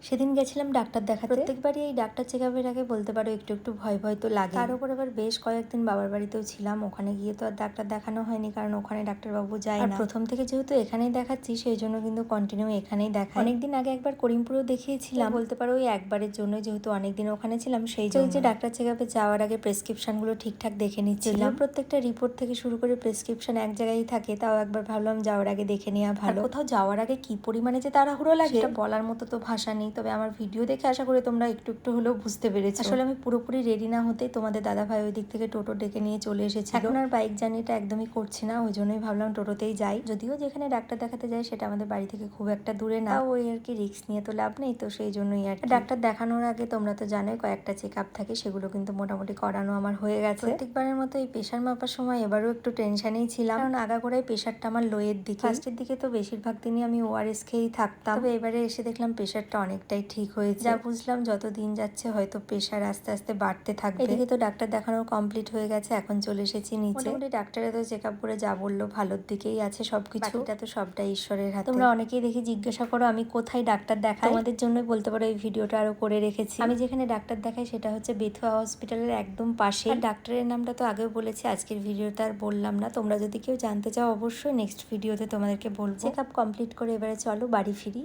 সেদিন গেছিলাম ডাক্তার দেখাতে। প্রত্যেকবারই এই ডাক্তার চেকআপের আগে বলতে পারো একটু একটু ভয় ভয় তো লাগে। তার উপর আবার বেশ কয়েকদিন বাবার বাড়িতেও ছিলাম, ওখানে গিয়ে তো আর ডাক্তার দেখানো হয়নি, কারণ ওখানে ডাক্তারবাবু যায় না। প্রথম থেকে যেহেতু এখানেই দেখাচ্ছি সেই জন্য কিন্তু কন্টিনিউ এখানেই দেখা। অনেকদিন আগে একবার করিমপুরেও দেখিয়েছিলাম, বলতে পারো ওই একবারের জন্য, যেহেতু অনেকদিন ওখানে ছিলাম সেই জন্য। যে ডাক্তার চেকআপে যাওয়ার আগে প্রেসক্রিপশনগুলো ঠিকঠাক দেখে নিচ্ছিলাম। প্রত্যেকটা রিপোর্ট থেকে শুরু করে প্রেসক্রিপশন এক জায়গায় থাকে, তাও একবার ভাবলাম যাওয়ার আগে দেখে নেওয়া ভালো। কোথাও যাওয়ার আগে কি পরিমাণে যে তাড়াহুড়ো লাগে সেটা বলার মতো তো ভাষা নেই। তবে আমার ভিডিও দেখে আশা করি তোমরা একটু একটু হলেও বুঝতে পেরেছো। আসলে আমি পুরোপুরি রেডি না হতেই তোমাদের দাদাভাই ওই দিক থেকে টোটো ডেকে নিয়ে চলে এসেছিল। এখন আর বাইক জার্নিটা একদমই করছি না, ওই জন্যই ভাবলাম টোটোতেই যাই। যদিও যেখানে ডাক্তার দেখাতে যাই সেটা আমাদের বাড়ি থেকে খুব একটা দূরে না, ওই আর কি রিস্ক নিয়ে তো লাভ নেই, তো সেই জন্যই আর ডাক্তার দেখানোর আগে তোমরা তো জানোই কয়েকটা চেকআপ থাকে, সেগুলো কিন্তু মোটামুটি করানো আমার হয়ে গেছে। প্রত্যেকবারের মতো এই প্রেশার মাপার সময় এবারও একটু টেনশনেই ছিলাম, কারণ আগাগোড়ায় প্রেশারটা আমার লোয়ের দিকে। ফার্স্টের দিকে তো বেশিরভাগ দিনই আমি ওআরএস খেয়েই থাকতাম, তবে এবারে এসে দেখলাম প্রেশারটা অনেকটাই ঠিক হয়েছে। যা বুঝলাম যত দিন যাচ্ছে হয়তো প্রেশার আস্তে আস্তে বাড়তে থাকবে। এদিকে তো ডাক্তার দেখানোর কমপ্লিট হয়ে গেছে, এখন চলে এসেছি নিচে। মোটামুটি ডাক্তারে তো চেকআপ করে যা বললো ভালোর দিকেই আছে সবকিছু, এটা তো সবটাই ঈশ্বরের হাতে। তোমরা অনেকেই দেখি জিজ্ঞাসা করো আমি কোথায় ডাক্তার দেখাই, তোমাদের জন্যই বলতে পারো এই ভিডিওটা আরো করে রেখেছি। আমি যেখানে ডাক্তার দেখাই সেটা হচ্ছে বেথুয়া হসপিটালের একদম পাশে। ডাক্তারের নামটা তো আগেও বলেছি, আজকের ভিডিওতে আর বললাম না। তোমরা যদি কেউ জানতে চাও অবশ্যই নেক্সট ভিডিওতে তোমাদেরকে বলবো। চেকআপ কমপ্লিট করে এবারে চলো বাড়ি ফিরি।